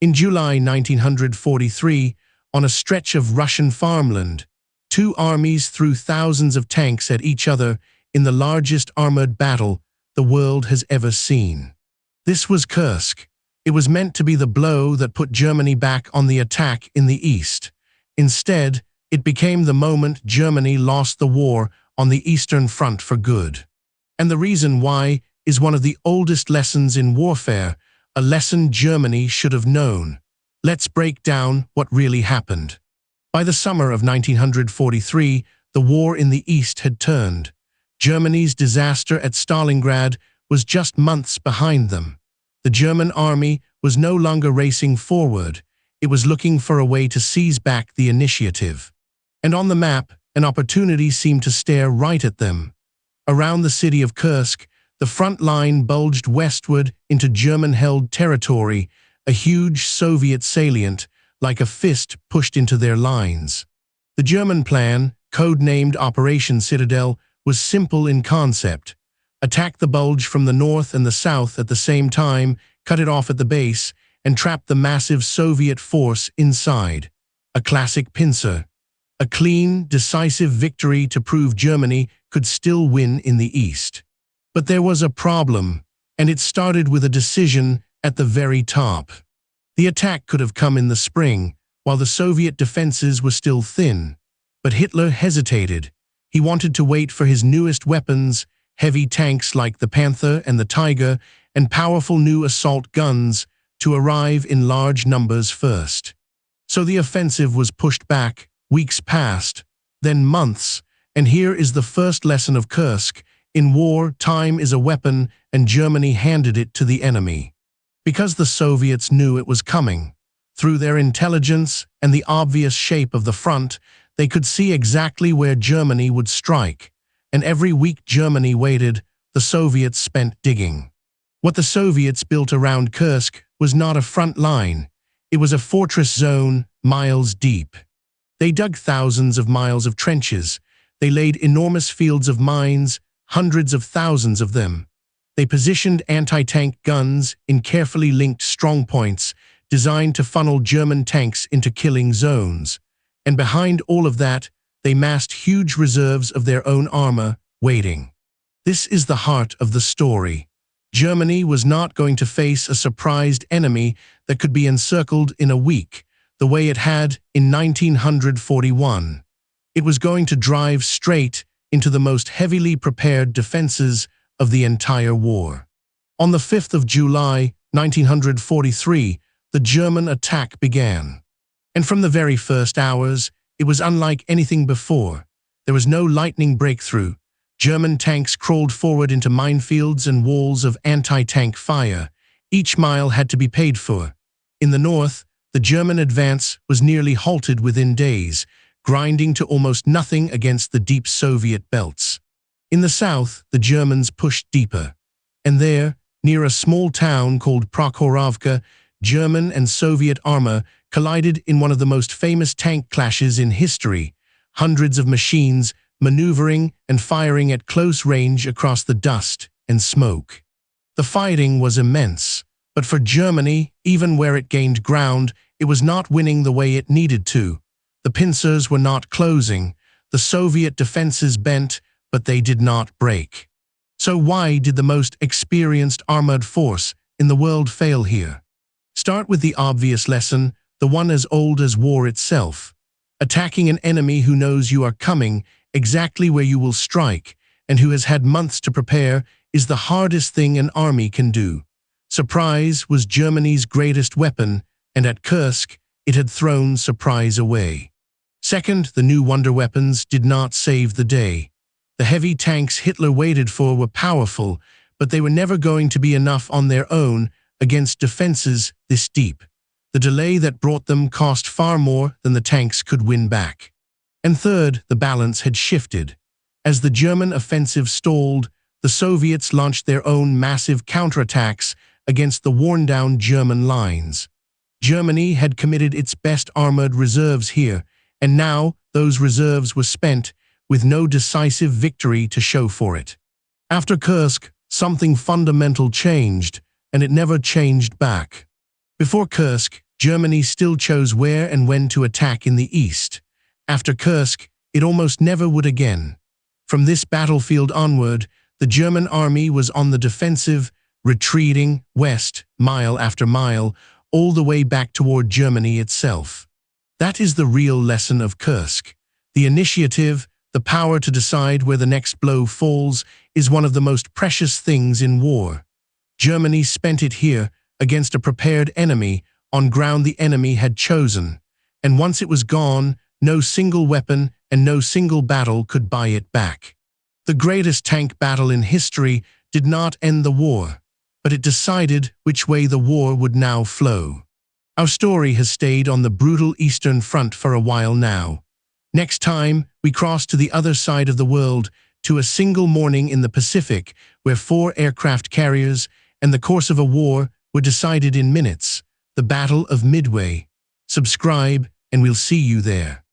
In July 1943, on a stretch of Russian farmland, two armies threw thousands of tanks at each other in the largest armored battle the world has ever seen. This was Kursk. It was meant to be the blow that put Germany back on the attack in the east. Instead, it became the moment Germany lost the war on the Eastern Front for good. And the reason why is one of the oldest lessons in warfare, a lesson Germany should have known. Let's break down what really happened. By the summer of 1943, the war in the East had turned. Germany's disaster at Stalingrad was just months behind them. The German army was no longer racing forward. It was looking for a way to seize back the initiative. And on the map, an opportunity seemed to stare right at them. Around the city of Kursk, the front line bulged westward into German-held territory, a huge Soviet salient, like a fist pushed into their lines. The German plan, codenamed Operation Citadel, was simple in concept. Attack the bulge from the north and the south at the same time, cut it off at the base, and trap the massive Soviet force inside. A classic pincer. A clean, decisive victory to prove Germany could still win in the East. But there was a problem, and it started with a decision at the very top. The attack could have come in the spring, while the Soviet defenses were still thin. But Hitler hesitated. He wanted to wait for his newest weapons, heavy tanks like the Panther and the Tiger, and powerful new assault guns, to arrive in large numbers first. So the offensive was pushed back. Weeks passed, then months, and here is the first lesson of Kursk. In war, time is a weapon, and Germany handed it to the enemy. Because the Soviets knew it was coming. Through their intelligence and the obvious shape of the front, they could see exactly where Germany would strike. And every week Germany waited, the Soviets spent digging. What the Soviets built around Kursk was not a front line. It was a fortress zone, miles deep. They dug thousands of miles of trenches. They laid enormous fields of mines, hundreds of thousands of them. They positioned anti-tank guns in carefully linked strongpoints, designed to funnel German tanks into killing zones. And behind all of that, they massed huge reserves of their own armor, waiting. This is the heart of the story. Germany was not going to face a surprised enemy that could be encircled in a week, the way it had in 1941. It was going to drive straight into the most heavily prepared defenses of the entire war. On the 5th of July, 1943, the German attack began. And from the very first hours, it was unlike anything before. There was no lightning breakthrough. German tanks crawled forward into minefields and walls of anti-tank fire. Each mile had to be paid for. In the north, the German advance was nearly halted within days, grinding to almost nothing against the deep Soviet belts. In the south, the Germans pushed deeper. And there, near a small town called Prokhorovka, German and Soviet armor collided in one of the most famous tank clashes in history. Hundreds of machines maneuvering and firing at close range across the dust and smoke. The fighting was immense, but for Germany, even where it gained ground, it was not winning the way it needed to. The pincers were not closing. The Soviet defenses bent, but they did not break. So why did the most experienced armored force in the world fail here? Start with the obvious lesson, the one as old as war itself. Attacking an enemy who knows you are coming, exactly where you will strike, and who has had months to prepare, is the hardest thing an army can do. Surprise was Germany's greatest weapon, and at Kursk, it had thrown surprise away. Second, the new wonder weapons did not save the day. The heavy tanks Hitler waited for were powerful, but they were never going to be enough on their own against defenses this deep. The delay that brought them cost far more than the tanks could win back. And third, the balance had shifted. As the German offensive stalled, the Soviets launched their own massive counterattacks against the worn-down German lines. Germany had committed its best armored reserves here, and now those reserves were spent with no decisive victory to show for it. After Kursk, something fundamental changed, and it never changed back. Before Kursk, Germany still chose where and when to attack in the east. After Kursk, it almost never would again. From this battlefield onward, the German army was on the defensive, retreating west, mile after mile, all the way back toward Germany itself. That is the real lesson of Kursk. The initiative, the power to decide where the next blow falls, is one of the most precious things in war. Germany spent it here, against a prepared enemy, on ground the enemy had chosen. And once it was gone, no single weapon and no single battle could buy it back. The greatest tank battle in history did not end the war, but it decided which way the war would now flow. Our story has stayed on the brutal Eastern Front for a while now. Next time, we cross to the other side of the world, to a single morning in the Pacific, where 4 aircraft carriers and the course of a war were decided in minutes, the Battle of Midway. Subscribe, and we'll see you there.